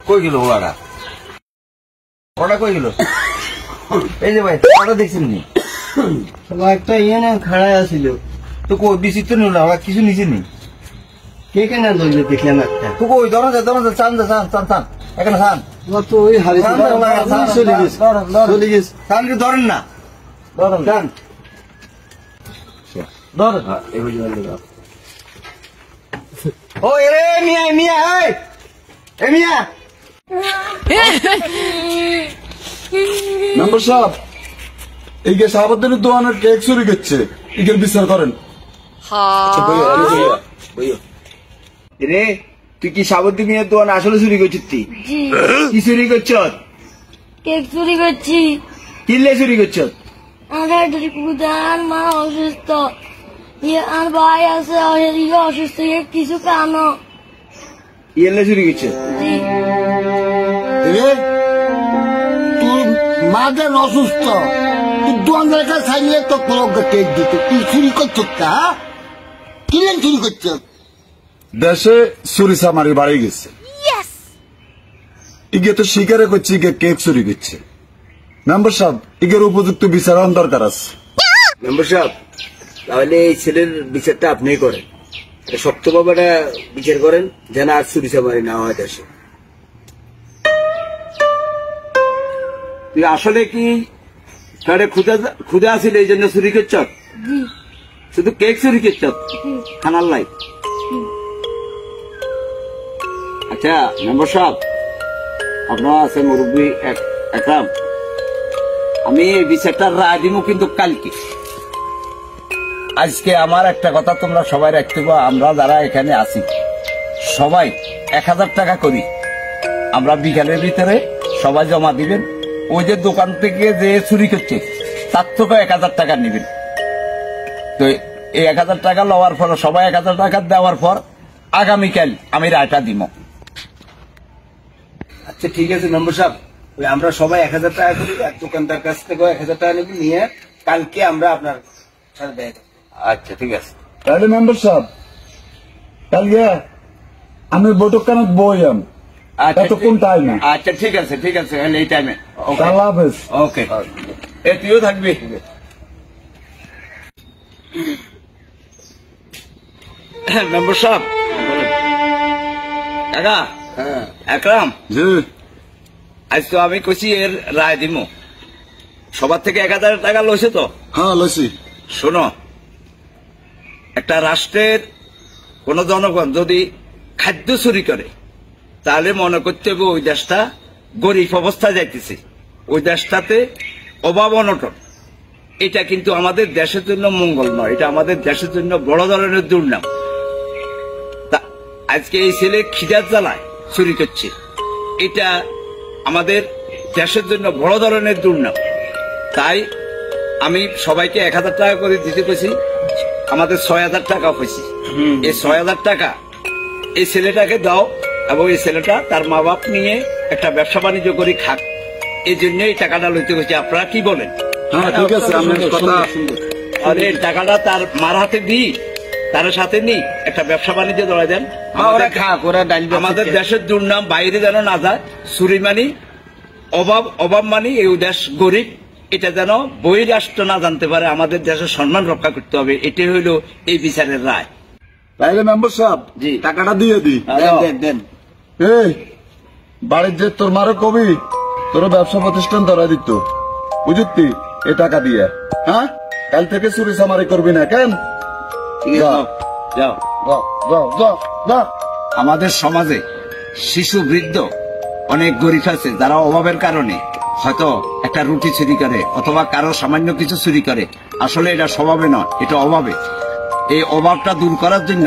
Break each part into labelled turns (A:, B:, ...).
A: কই গেল ওরা? ওটা কই গেল? এই যে ভাই ওটা দেখছেন নি?
B: একটা ইয়ে না খাড়ায় আসিল
A: তো কই বিচিত্র নিল ওরা কিছু নিচে নি
B: কে কেন ধরলে দেখলাম একটা
A: তো কই দরজা চান এখানে চান
B: তো ওই হারি চলে গেছে
A: চান কি ধরেন না ধরেন চান ধরেন ও এরে মিয়া মিয়া এ মিয়া
C: মেম্বার সাহেব এই যে সাহাবাদের দোকানের কেক চুরি করছে এর বিচার করেন।
A: রে তুই কি সাবতী মিয়ার দোকান আসলে চুরি করছিস? তুই কি চুরি করছ?
D: কেক চুরি করছি।
A: কিনলে চুরি করছ?
D: আমার কুদার মা অসুস্থ, আর ভাই আছে অসুস্থ, কিছু কানো
A: ইয়েলে চুরি করছ?
B: তোর মা যেন অসুস্থ, তুই দোকানের কাছে চাইলে তো কেক দিত, তুই চুরি করছো তা কিলেন চুরি করছ?
C: দেশে চুরি চামারি বাড়ি গেছে, ইগে তো স্বীকারে করছে ইগে কেক চুরি করছে। মেম্বার সাহেব ইগের উপযুক্ত বিচার দরকার আছে।
A: মেম্বার সাহেব তাহলে এই ছেলের বিচারটা আপনি করেন, শক্তভাবে বিচার করেন যেন আর চুরি চামারি না হয় দেশে। তুই আসলে কি ক্ষুদা আছিল এই জন্য চুরি করছ? শুধু কেক চুরি করছ খানার লাই? আচ্ছা মেম্বার সাহেব আপনার আছে মুরব্বী একরাম, আমি এই বিচারটার রায় দিব কিন্তু কালকে। আজকে আমার একটা কথা তোমরা সবাই রাখতে পারো, আমরা যারা এখানে আছি সবাই 1000 টাকা করি আমরা বিকালের ভিতরে সবাই জমা দিবেন। ওই যে দোকান থেকে যে চুরি করছে তার থেকে 1000 টাকা নিবেন। তো এই 1000 টাকা লওয়ার পর সবাই 1000 টাকা দেওয়ার পর আগামীকাল আমি রায়টা দিব। আচ্ছা ঠিক আছে মেম্বার সাহেব, আমরা সবাই 1000 টাকা করি, এক দোকানদার কাছ থেকে 1000 টাকা নিয়ে কালকে আমরা আপনার সাথে দেখা করব। আচ্ছা ঠিক আছে
C: তাহলে মেম্বার সাহেব কালকে আমি বৈঠক কানে বইয়াম এতক্ষণ টাইম।
A: আচ্ছা ঠিক আছে এই টাইমে।
C: আল্লাহ হাফেজ।
A: ওকে এ তুইও থাকবি। মেম্বার সাহেব কাকা একরাম, আজ তো আমি কইছি এর রায় দিব, সবার থেকে 1000 টাকা লইছে তো?
C: হ্যাঁ লইছি।
A: শোনো, একটা রাষ্ট্রের কোন জনগণ যদি খাদ্য চুরি করে তাহলে মনে করতে হবে ওই দেশটা গরিব অবস্থায় যাইতেছে, ওই দেশটাতে অভাব অনটন। এটা কিন্তু আমাদের দেশের জন্য মঙ্গল নয়, এটা আমাদের দেশের জন্য বড় ধরনের দুর্নাম। আজকে এই ছেলে খিদার জ্বালায় চুরি করছে, এটা আমাদের দেশের জন্য বড় ধরনের দুর্নাম। তাই আমি সবাইকে 1000 টাকা করে দিতে পেরেছি, আমাদের 6000 টাকা হয়েছে। এই 6000 টাকা এই ছেলেটাকে দাও এবং এই ছেলেটা তার মা বাপ নিয়ে একটা ব্যবসা বাণিজ্য করে খাক, এই জন্য এই টাকাটা লইতে হয়েছে। আপনারা কি বলেন?
C: হ্যাঁ ঠিক আছে,
A: আর এই টাকাটা তার মার হাতে দিই, তার সাথে নি একটা ব্যবসা বাণিজ্য ধরা দেন। আমাদের দেশের দুর্নাম বাইরে যেন না যায়, চুরি মানি অভাব মানি এই দেশ গরিব, এটা যেন বহিরাষ্ট্র না জানতে পারে। আমাদের দেশের সম্মান রক্ষা করতে হবে, এটাই হইল এই বিচারের রায়।
C: তাইলে মেম্বার সাহেব
A: জি
C: টাকাটা দিয়ে দি।
A: দেন।
C: এই বাড়ির যে তোর মারো কবি তোর ব্যবসা প্রতিষ্ঠান ধরা দিত বুঝতি, এই টাকা দিয়ে। হ্যাঁ কাল থেকে চুরি চামারি করবি না কেন?
A: যাও। আমাদের সমাজে শিশু বৃদ্ধ অনেক গরিব আছে যারা অভাবের কারণে হয়তো একটা রুটি চুরি করে অথবা কারো সামান্য কিছু চুরি করে। আসলে এটা স্বভাবে নয়, এটা অভাবে। এই অভাবটা দূর করার জন্য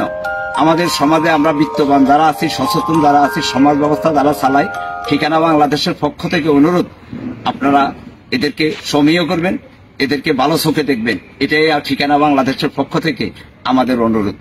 A: আমাদের সমাজে আমরা বিত্তবান যারা আছি, সচেতন যারা আছি, সমাজ ব্যবস্থা যারা চালাই, ঠিকানা বাংলাদেশের পক্ষ থেকে অনুরোধ, আপনারা এদেরকে সমীহ করবেন, এদেরকে ভালো চোখে দেখবেন, এটাই ঠিকানা বাংলাদেশের পক্ষ থেকে আমাদের অনুরোধ।